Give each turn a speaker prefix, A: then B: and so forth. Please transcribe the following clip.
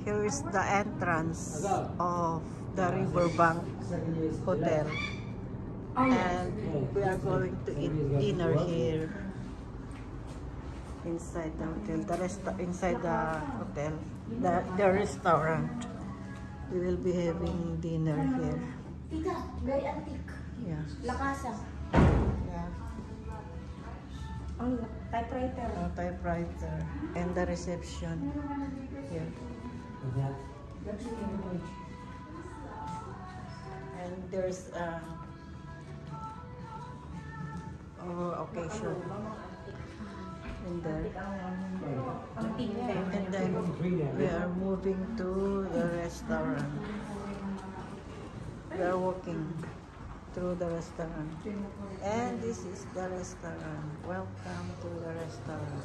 A: Here is the entrance of the Riverbank Hotel. And we are going to eat dinner here. Inside the hotel, inside the hotel, the restaurant. We will be having dinner here.
B: Tita, very antique.
A: Yeah.
B: La Casa.
A: Yeah.
B: Oh, typewriter.
A: Typewriter. And the reception here. And there's occasion in there. And then we are moving to the restaurant. We are walking through the restaurant. And this is the restaurant. Welcome to the restaurant.